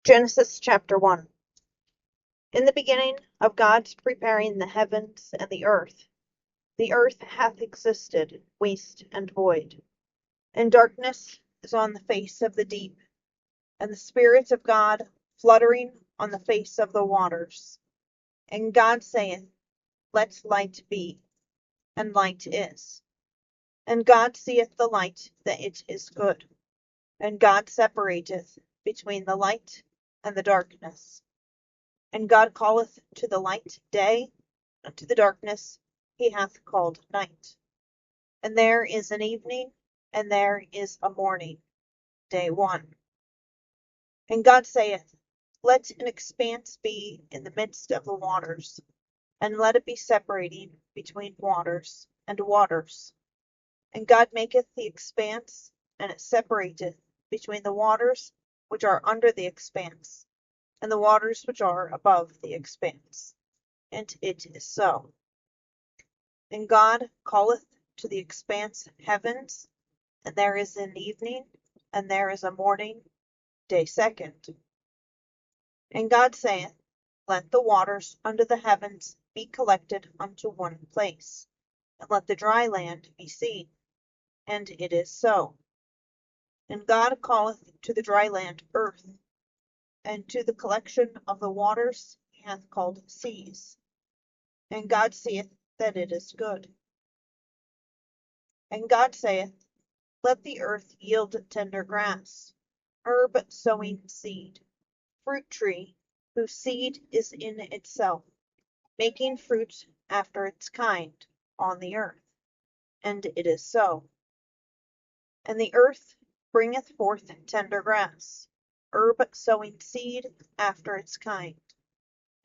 Genesis chapter 1. In the beginning of God's preparing the heavens and the earth hath existed, waste and void, and darkness is on the face of the deep, and the Spirit of God fluttering on the face of the waters. And God saith, Let light be, and light is. And God seeth the light that it is good, and God separateth between the light and the darkness. And God calleth to the light day, and to the darkness he hath called night. And there is an evening, and there is a morning, day 1. And God saith, Let an expanse be in the midst of the waters, and let it be separating between waters and waters. And God maketh the expanse, and it separateth between the waters which are under the expanse, and the waters which are above the expanse. And it is so. And God calleth to the expanse heavens, and there is an evening, and there is a morning, day 2. And God saith, Let the waters under the heavens be collected unto one place, and let the dry land be seen. And it is so. And God calleth to the dry land earth, and to the collection of the waters he hath called seas. And God seeth that it is good. And God saith, Let the earth yield tender grass, herb sowing seed, fruit tree, whose seed is in itself, making fruit after its kind, on the earth. And it is so. And the earth bringeth forth tender grass, herb sowing seed after its kind,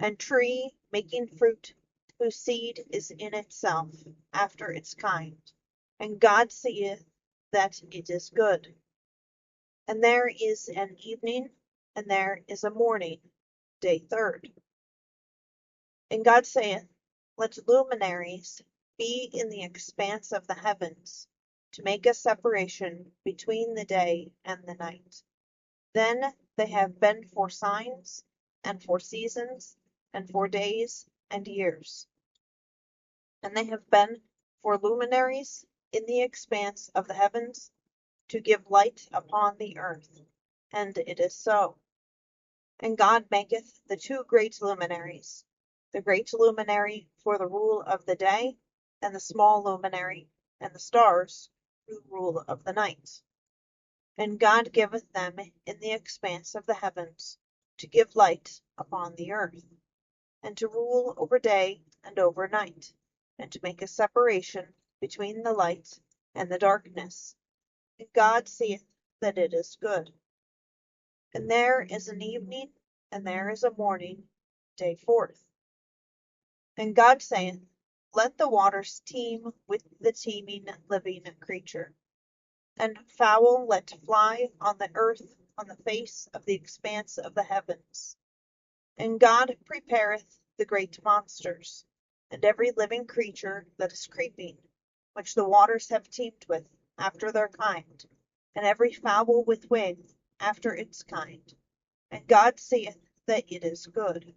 and tree making fruit, whose seed is in itself, after its kind. And God seeth that it is good. And there is an evening, and there is a morning, day 3. And God saith, Let luminaries be in the expanse of the heavens, to make a separation between the day and the night. Then they have been for signs, and for seasons, and for days and years. And they have been for luminaries in the expanse of the heavens, to give light upon the earth. And it is so. And God maketh the 2 great luminaries, the great luminary for the rule of the day, and the small luminary, and the stars for the rule of the night. And God giveth them in the expanse of the heavens, to give light upon the earth, and to rule over day and over night, and to make a separation between the light and the darkness. And God seeth that it is good. And there is an evening, and there is a morning, day 4. And God saith, Let the waters teem with the teeming living creature, and fowl let fly on the earth on the face of the expanse of the heavens. And God prepareth the great monsters, and every living creature that is creeping, which the waters have teemed with, after their kind, and every fowl with wing, after its kind. And God seeth that it is good.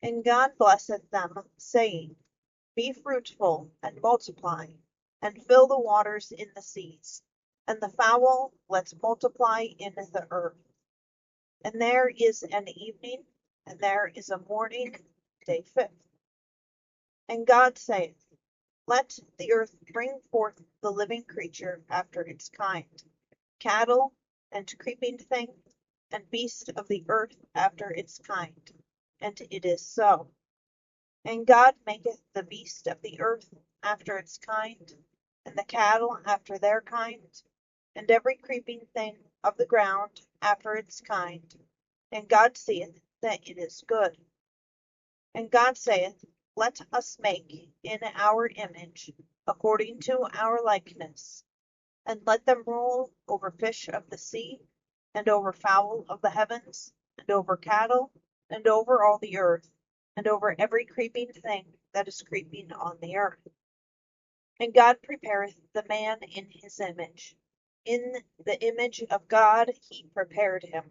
And God blesseth them, saying, Be fruitful, and multiply, and fill the waters in the seas, and the fowl let multiply in the earth. And there is an evening, and there is a morning, day 5. And God saith, Let the earth bring forth the living creature after its kind, cattle, and creeping thing, and beast of the earth after its kind. And it is so. And God maketh the beast of the earth after its kind, and the cattle after their kind, and every creeping thing of the ground after its kind. And God seeth that it is good. And God saith, Let us make in our image, according to our likeness, and let them rule over fish of the sea, and over fowl of the heavens, and over cattle, and over all the earth, and over every creeping thing that is creeping on the earth. And God prepareth the man in his image. In the image of God he prepared him.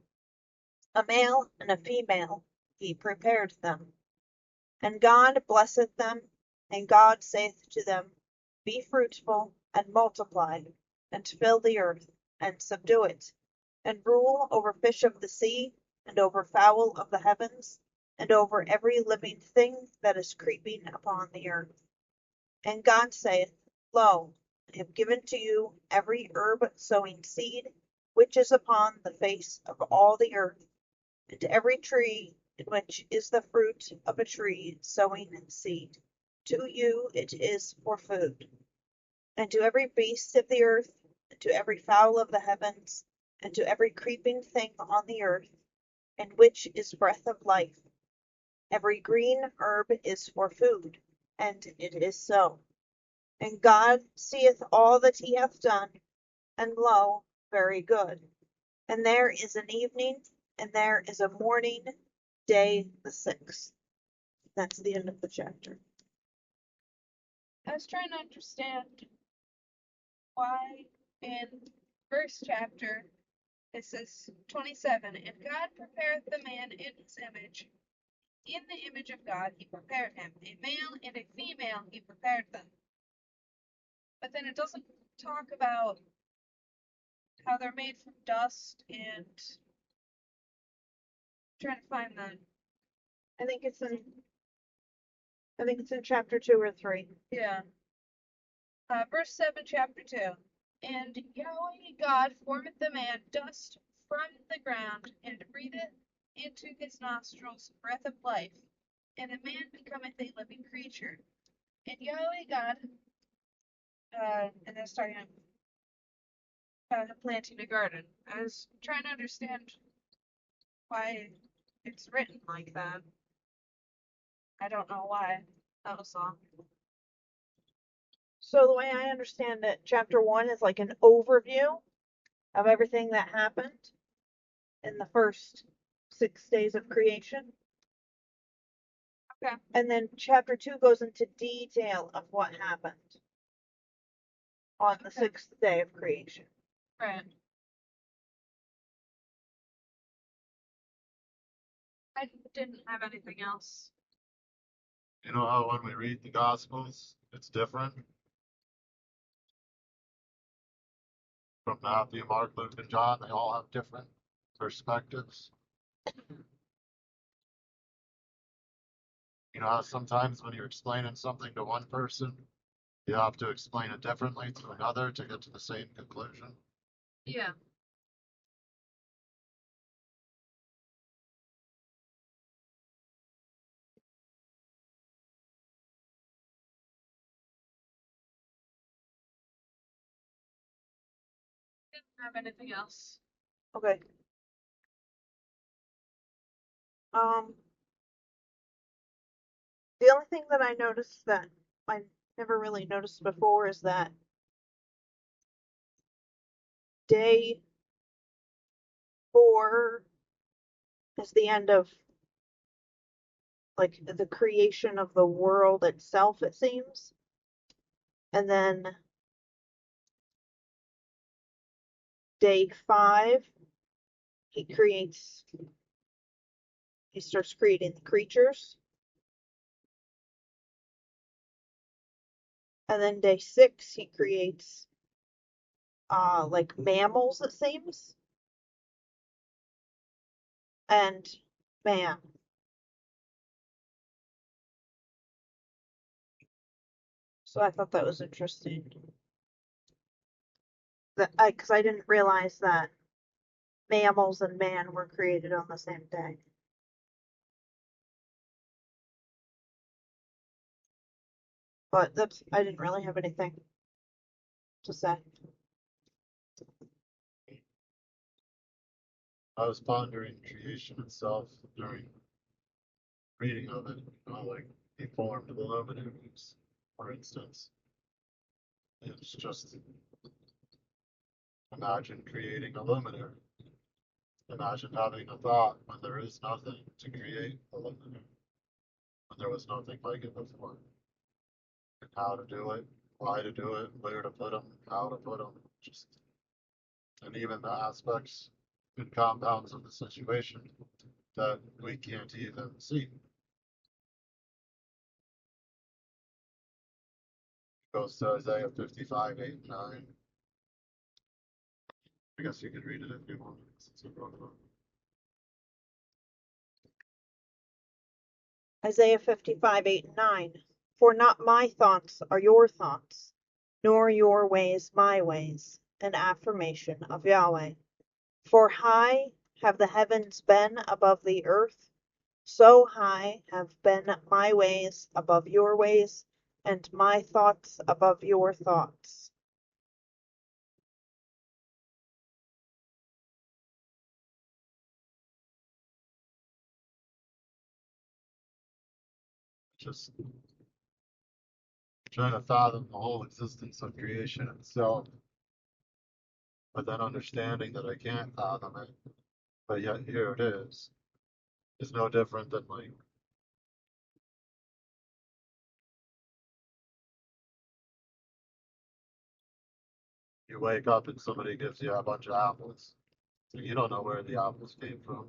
A male and a female he prepared them. And God blesseth them, and God saith to them, Be fruitful, and multiply, and fill the earth, and subdue it, and rule over fish of the sea, and over fowl of the heavens, and over every living thing that is creeping upon the earth. And God saith, Lo, I have given to you every herb sowing seed, which is upon the face of all the earth, and every tree in which is the fruit of a tree sowing seed. To you it is for food. And to every beast of the earth, and to every fowl of the heavens, and to every creeping thing on the earth, in which is breath of life, every green herb is for food. And it is so. And God seeth all that he hath done, and lo, very good. And there is an evening, and there is a morning, day the 6th. That's the end of the chapter. I was trying to understand why in first chapter it says 27, and God prepareth the man in his image. In the image of God he prepared him. A male and a female he prepared them. But then it doesn't talk about how they're made from dust and trying to find that. I think it's in chapter 2 or 3. Yeah. Verse 7, chapter 2. And Yahweh God formeth the man dust from the ground, and breatheth into his nostrils breath of life, and a man becometh a living creature. And Yahweh God, and then starting planting a garden. I was trying to understand why it's written like that. I don't know why. That was all. So the way I understand it, chapter 1 is like an overview of everything that happened in the first 6 days of creation. Okay. And then chapter 2 goes into detail of what happened on the 6th day of creation. Right. I didn't have anything else. You know how when we read the Gospels, it's different from Matthew, Mark, Luke, and John. They all have different perspectives. You know how sometimes when you're explaining something to one person, you have to explain it differently to another to get to the same conclusion. Yeah. Didn't have anything else. Okay. The only thing that I noticed that I never really noticed before is that day 4 is the end of like the creation of the world itself, it seems. And then day 5, he starts creating the creatures. And then day 6, he creates like mammals, it seems, and man. So I thought that was interesting. Because I didn't realize that mammals and man were created on the same day. But I didn't really have anything to say. I was pondering creation itself during reading of it. You know, like he formed the luminaries, for instance. It's just imagine creating a luminary. Imagine having a thought when there is nothing to create a luminary, when there was nothing like it before. And how to do it, why to do it, where to put them, how to put them, just, and even the aspects and compounds of the situation that we can't even see. Goes to Isaiah 55, 8, and 9. I guess you could read it if you want. Since you wrote it. Isaiah 55, 8 and 9. For not my thoughts are your thoughts, nor your ways my ways. An affirmation of Yahweh. For high have the heavens been above the earth, so high have been my ways above your ways, and my thoughts above your thoughts. Just trying to fathom the whole existence of creation itself, but then understanding that I can't fathom it, but yet here it is no different than like you wake up and somebody gives you a bunch of apples. So you don't know where the apples came from.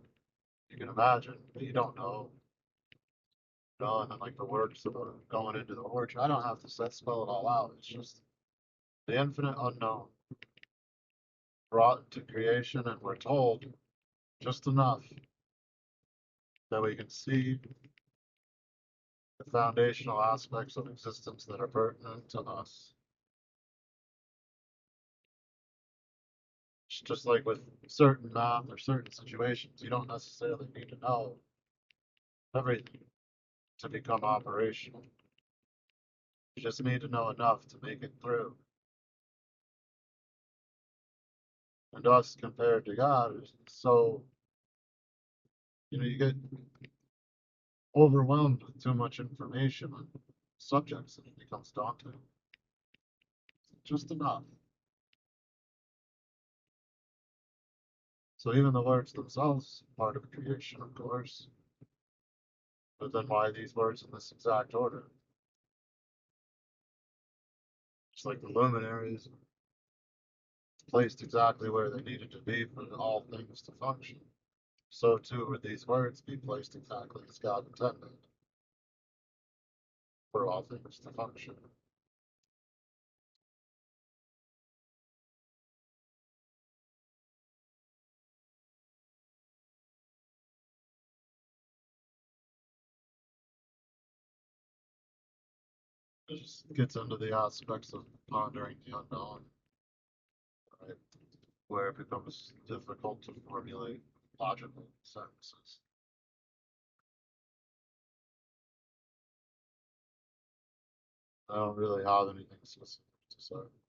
You can imagine, but you don't know. And then like the words of going into the orchard, I don't have to spell it all out. It's just the infinite unknown brought to creation, and we're told just enough that we can see the foundational aspects of existence that are pertinent to us. It's just like with certain math or certain situations, you don't necessarily need to know everything to become operational. You just need to know enough to make it through. And us compared to God is so, you get overwhelmed with too much information on subjects and it becomes daunting. Just enough. So even the words themselves, part of creation, of course. But then why these words in this exact order? Just like the luminaries placed exactly where they needed to be for all things to function. So too would these words be placed exactly as God intended for all things to function. It just gets into the aspects of pondering the unknown, right? Where it becomes difficult to formulate logical sentences. I don't really have anything specific to say.